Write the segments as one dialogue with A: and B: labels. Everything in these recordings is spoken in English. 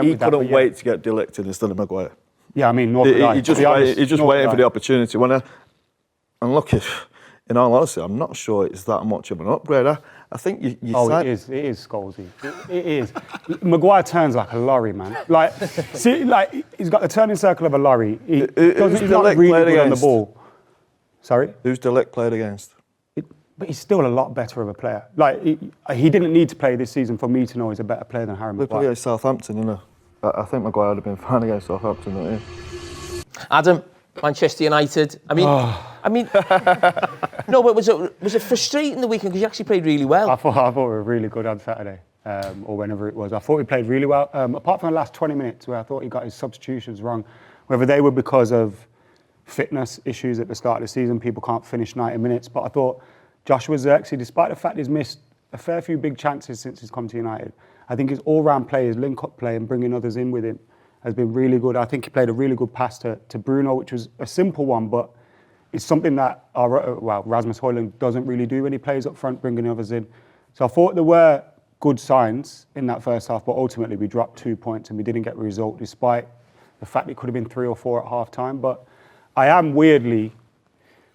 A: He couldn't wait to get De Ligt instead of Maguire.
B: Yeah, I mean, he
A: just waited for the opportunity. And look, in all honesty, I'm not sure it's that much of an upgrade. I think you
B: it is Scholesy. It is. Maguire turns like a lorry, man. Like, see, like he's got the turning circle of a lorry. He's not really good on the ball. Sorry?
A: Who's De Ligt played against?
B: But he's still a lot better of a player. Like, he didn't need to play this season for me to know he's a better player than Harry Maguire.
A: They played against Southampton, you know. I think Maguire would have been fine against Southampton, don't you?
C: Adam, Manchester United. I mean, no, but was it frustrating the weekend because you actually played really well?
B: I thought we were really good on Saturday, or whenever it was. I thought we played really well, apart from the last 20 minutes where I thought he got his substitutions wrong, whether they were because of fitness issues at the start of the season, people can't finish 90 minutes, but I thought Joshua Zirkzee, despite the fact he's missed a fair few big chances since he's come to United, I think his all-round play, his link-up play and bringing others in with him has been really good. I think he played a really good pass to Bruno, which was a simple one, but it's something that Rasmus Højlund doesn't really do when he plays up front, bringing others in. So I thought there were good signs in that first half, but ultimately we dropped 2 points and we didn't get a result, despite the fact it could have been 3 or 4 at half-time. But I am weirdly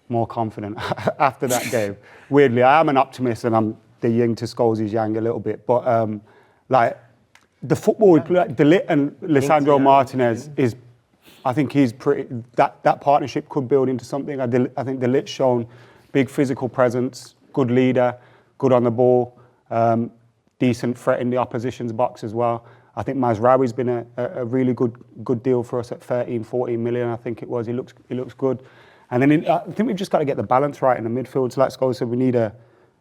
B: more confident after that game. Weirdly, I am an optimist and I'm the yin to Scholes' yang a little bit. But the football we play, De Ligt and Lisandro Martinez is, I think he's pretty, that partnership could build into something. I think De Ligt's shown big physical presence, good leader, good on the ball, decent threat in the opposition's box as well. I think Mazraoui's been a really good deal for us at 13, 14 million, I think it was. He looks good. And then I think we've just got to get the balance right in the midfield. So like Scholes said, we need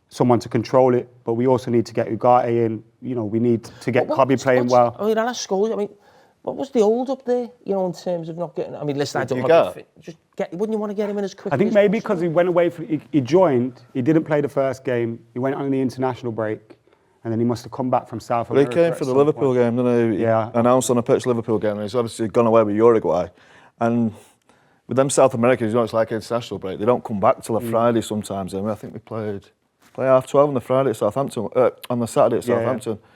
B: someone to control it, but we also need to get Ugarte in. You know, we need to get Cobby playing well.
C: I mean, I'll ask Scholes, what was the hold up there, you know, in terms of not getting... I mean, listen, I don't want to... Wouldn't you want to get him in as quickly as
B: I think maybe because he went away, he joined, he didn't play the first game, he went on the international break, and then he must have come back from South America.
A: Well, he came for the Liverpool game, didn't he?
B: Yeah.
A: Announced on a pitch Liverpool game, and he's obviously gone away with Uruguay. And with them South Americans, you know, it's like an international break. They don't come back till a Friday sometimes. I think we play 12:30 on the Friday at Southampton, on the Saturday at Southampton. Yeah.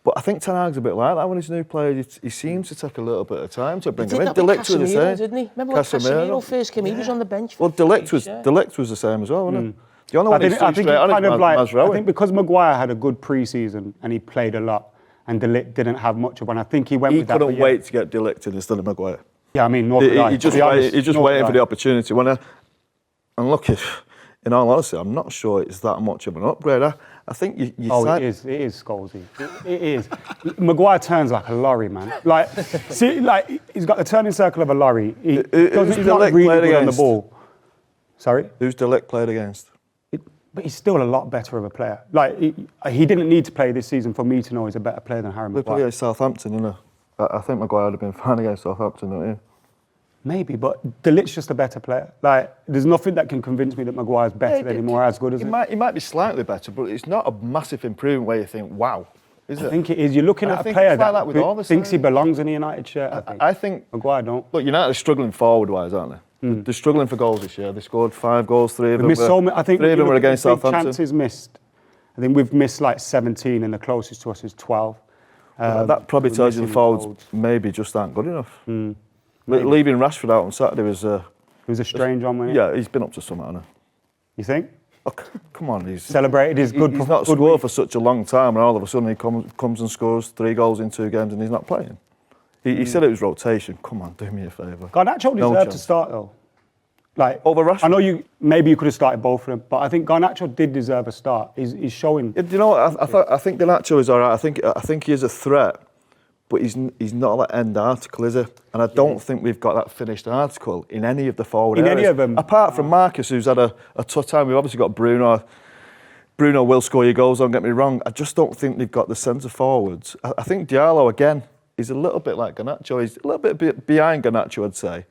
A: But I think Ten Hag's a bit like that when he's new players. He seems to take a little bit of time to bring him in. De Ligt was the same,
C: didn't he? Remember when Casemiro first came? He was on the bench.
A: Well, De Ligt was the same as well, wasn't he? The only one
B: I think because Maguire had a good pre-season and he played a lot, and De Ligt didn't have much of one. I think he went with that.
A: He couldn't wait to get De Ligt instead of Maguire.
B: Yeah, I mean,
A: he just waited for the opportunity. And look, in all honesty, I'm not sure it's that much of an upgrade. I think it is Scholesy. It is. Maguire turns like a lorry, man. Like, see, like he's got the turning circle of a lorry. He's not really good on the ball. Sorry? Who's De Ligt played against?
B: But he's still a lot better of a player. Like, he didn't need to play this season for me to know he's a better player than Harry Maguire.
A: They played against Southampton, you know. I think Maguire would have been fine against Southampton, don't you?
B: Maybe, but De Ligt's just a better player. Like, there's nothing that can convince me that Maguire's better anymore, as good as him.
A: He might be slightly better, but it's not a massive improvement where you think, wow, is it?
B: I think it is. You're looking at a player that thinks he belongs in a United shirt,
A: I think
B: Maguire don't.
A: Look, United are struggling forward-wise, aren't they? They're struggling for goals this year. They scored 5 goals, 3 of them were against Southampton.
B: Chances missed. I think we've missed like 17 and the closest to us is 12.
A: That probably tells you the forwards maybe just aren't good enough. Leaving Rashford out on Saturday was... it
B: was a strange one, wasn't it?
A: Yeah, he's been up to something, hasn't he?
B: You think?
A: Oh, come on, he's...
B: Celebrated his good...
A: He's not scored for such a long time, and all of a sudden he comes and scores 3 goals in 2 games and he's not playing. He said it was rotation. Come on, do me a favour.
B: Garnacho deserved to start, though. Like,
A: over Rashford?
B: I know maybe you could have started both of them, but I think Garnacho did deserve a start. He's showing...
A: Yeah, you know what? I think Garnacho is all right. I think he is a threat, but he's not that end article, is he? And I don't think we've got that finished article in any of the forward areas.
B: Any of them?
A: Apart from Marcus, who's had a tough time. We've obviously got Bruno. Bruno will score your goals, don't get me wrong. I just don't think they've got the centre forwards. I think Diallo, again, is a little bit like Garnacho. He's a little bit behind Garnacho, I'd say.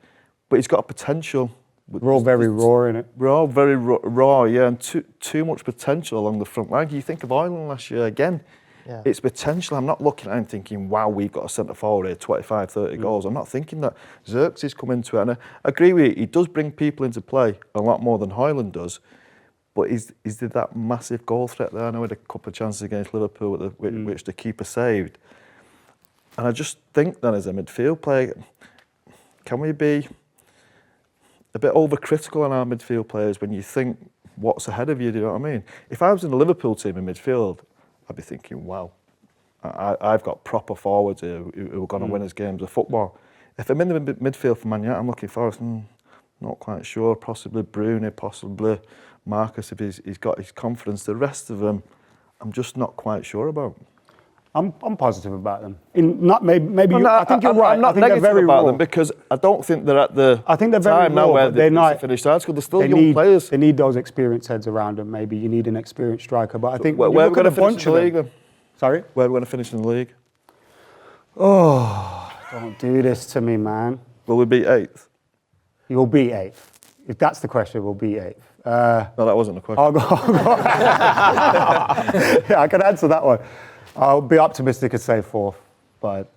A: But he's got a potential.
B: We're all very raw, innit?
A: We're all very raw, yeah, and too much potential along the front line. You think of Højlund last year, again, it's potential. I'm not looking at him thinking, wow, we've got a centre forward here, 25, 30 goals. I'm not thinking that. Zirkzee's come into it, and I agree with you, he does bring people into play a lot more than Højlund does, but is there that massive goal threat there? I know he had a couple of chances against Liverpool which the keeper saved. And I just think then as a midfield player, can we be a bit overcritical on our midfield players when you think what's ahead of you, do you know what I mean? If I was in the Liverpool team in midfield, I'd be thinking, wow, I've got proper forwards here who are going to win us games of football. If I'm in the midfield for Man United, I'm looking for, not quite sure, possibly Bruni, possibly Marcus if he's got his confidence. The rest of them, I'm just not quite sure about.
B: I'm positive about them. I think you're right.
A: I'm not negative about them because I don't think they're at the time now where they're not finished article. They're still young players.
B: They need those experienced heads around them. Maybe you need an experienced striker. But I think
A: where are we going to finish in the league then?
B: Sorry?
A: Where are we going to finish in the league?
B: Oh, don't do this to me, man.
A: Will we beat 8th?
B: You'll beat 8th. If that's the question, we'll beat 8th.
A: No, that wasn't the question.
B: I'll go. Yeah, I can answer that one. I'll be optimistic and say 4th, but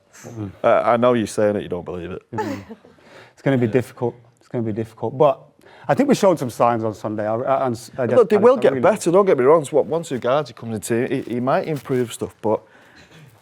A: I know you're saying it, you don't believe it.
B: It's going to be difficult. It's going to be difficult, but I think we showed some signs on Sunday.
A: Look, they will get better. Don't get me wrong. Once Ugarte comes into, he might improve stuff, but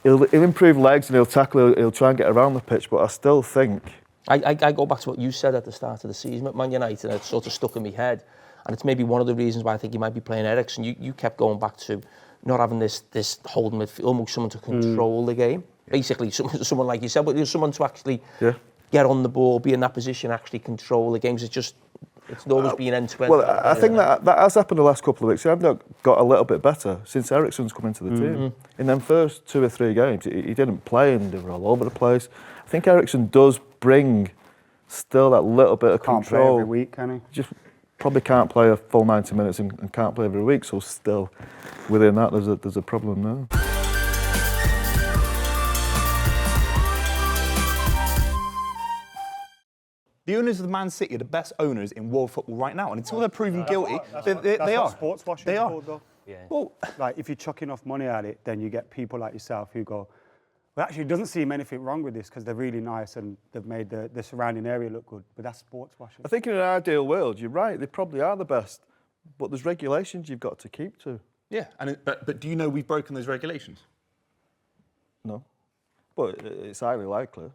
A: he'll improve legs and he'll tackle. He'll try and get around the pitch. But I still think
C: I go back to what you said at the start of the season at Man United, and it sort of stuck in my head, and it's maybe one of the reasons why I think he might be playing Eriksen. You kept going back to not having this holding midfield, almost someone to control the game. Basically, someone like you said, but someone to actually get on the ball, be in that position, actually control the games. It's always been end-to-end.
A: Well, I think that has happened the last couple of weeks. I've got a little bit better since Eriksen's come into the team. In them first 2 or 3 games, he didn't play and they were all over the place. I think Eriksen does bring still that little bit of control.
B: Can't play every week, can he?
A: Just probably can't play a full 90 minutes and can't play every week. So still, within that, there's a problem there.
D: The owners of the Man City are the best owners in world football right now, and until they're proven guilty, they are.
B: Sports washing.
D: They are.
B: Called, though.
D: Yeah. Well,
B: like if you chuck enough money at it, then you get people like yourself who go, well, actually, it doesn't seem anything wrong with this because they're really nice and they've made the surrounding area look good. But that's sports washing.
A: I think in an ideal world, you're right. They probably are the best, but there's regulations you've got to keep to.
D: Yeah, but do you know we've broken those regulations?
A: No, but it's highly likely.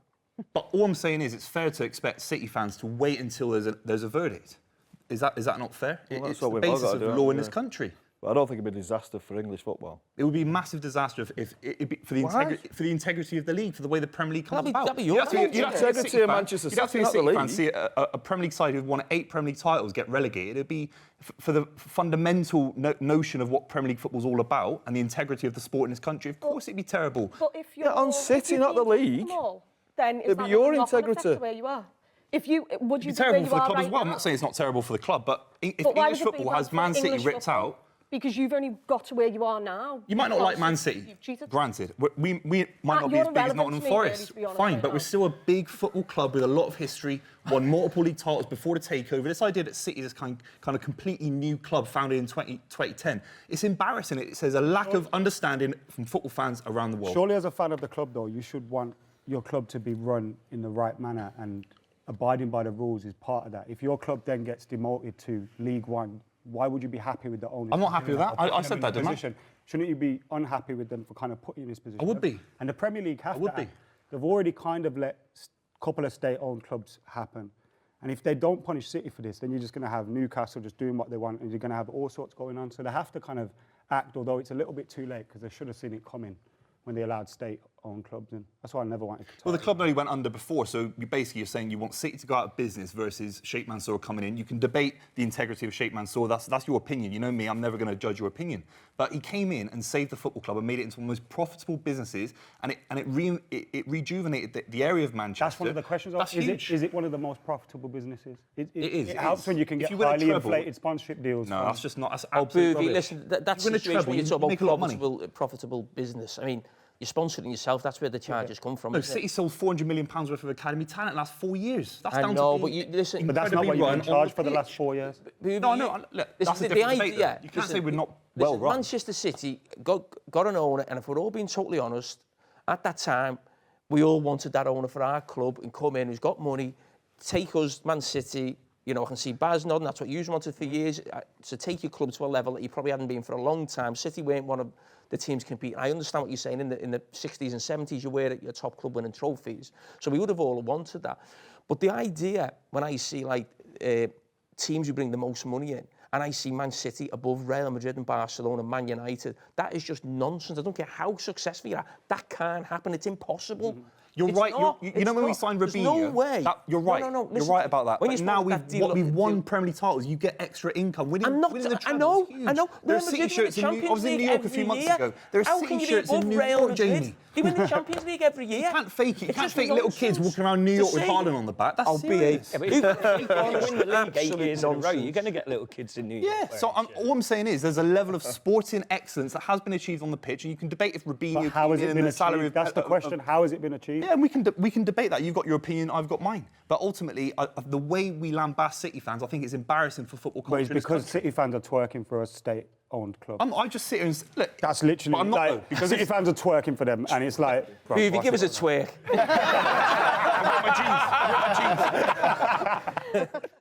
D: But all I'm saying is, it's fair to expect City fans to wait until there's a verdict. Is that not fair?
A: Well,
D: it's the basis of law in this country.
A: But I don't think it'd be a disaster for English football.
D: It would be a massive disaster for the integrity of the league, for the way the Premier League comes about.
A: Integrity of Manchester City, not the league.
D: See a Premier League side who've won 8 Premier League titles get relegated. It'd be for the fundamental notion of what Premier League football's all about and the integrity of the sport in this country. Of course, it'd be terrible.
E: But if you're
A: on City, not the league.
E: Then
A: it'd be your integrity.
E: Where you are. Would you
D: be terrible for the club
E: right
D: as well?
E: Now?
D: I'm not saying it's not terrible for the club, but if English football has Man City ripped out.
E: Because you've only got to where you are now.
D: You might not like Man City, granted. We might not be as big as Nottingham Forest. Fine, but we're still a big football club with a lot of history, won multiple league titles before the takeover. This idea that City is this kind of completely new club founded in 2010, it's embarrassing. It says a lack of understanding from football fans around the world.
B: Surely as a fan of the club, though, you should want your club to be run in the right manner, and abiding by the rules is part of that. If your club then gets demoted to League One, why would you be happy with the ownership?
D: I'm not happy with that. I said that, didn't I?
B: Shouldn't you be unhappy with them for kind of putting you in this position?
D: I would be.
B: And the Premier League have to. They've already kind of let a couple of state-owned clubs happen. And if they don't punish City for this, then you're just going to have Newcastle just doing what they want, and you're going to have all sorts going on. So they have to kind of act, although it's a little bit too late, because they should have seen it coming when they allowed state-owned clubs in. That's why I never wanted to.
D: Well, the club only went under before, so you're saying you want City to go out of business versus Sheikh Mansour coming in. You can debate the integrity of Sheikh Mansour. That's your opinion. You know me, I'm never going to judge your opinion. But he came in and saved the football club and made it into one of the most profitable businesses, and it rejuvenated the area of Manchester.
B: That's one of the questions.
D: That's huge.
B: Is it one of the most profitable businesses?
D: It is.
B: It helps when you can get highly inflated sponsorship deals.
D: No, that's just not. That's absolute rubbish.
C: Listen, that's the situation when you talk about profitable business. I mean, you're sponsoring yourself. That's where the charges come from.
D: No, City sold £400 million worth of academy talent in the last 4 years. That's down
C: to
D: but
C: listen.
B: But that's not what you've been charged for the last 4 years.
D: No. Look, that's a different debate. You can't say we're not well run.
C: Manchester City got an owner, and if we're all being totally honest, at that time, we all wanted that owner for our club and come in who's got money, take us, Man City, You know, I can see Baz nodding, that's what you wanted for years, to take your club to a level that you probably hadn't been for a long time. City weren't one of the teams competing. I understand what you're saying. In the 60s and 70s, you were at your top club winning trophies. So we would have all wanted that. But the idea, when I see like teams who bring the most money in, and I see Man City above Real Madrid and Barcelona and Man United, that is just nonsense. I don't care how successful you are. That can't happen. It's impossible.
D: You're right. You know when we signed Robinho?
C: There's no way.
D: You're right.
C: No.
D: You're right about that.
C: When
D: But now we've won Premier League titles. You get extra income. Winning the
C: I know.
D: There are City shirts in New York. I was in New York a few months ago. There are City shirts in New York, Jamie.
C: They win the Champions League every year.
D: You can't fake it. You can't fake little kids walking around New York with Haaland on the back. That's serious.
F: Yeah, but if you win the league 8 years in a row, you're going to get little kids in New York.
D: Yeah, so all I'm saying is there's a level of sporting excellence that has been achieved on the pitch, and you can debate if Robinho
B: But how has it been
D: the salary
B: achieved? That's the question. How has it been achieved?
D: Yeah, and we can debate that. You've got your opinion, I've got mine. But ultimately, the way we lambast City fans, I think it's embarrassing for football culture.
B: But it's because City fans are twerking for a state-owned club.
D: I just sit here and look.
B: That's literally
D: I'm not,
B: like, because City fans are twerking for them, and it's like...
C: If give us a twerk.
D: I've got my jeans.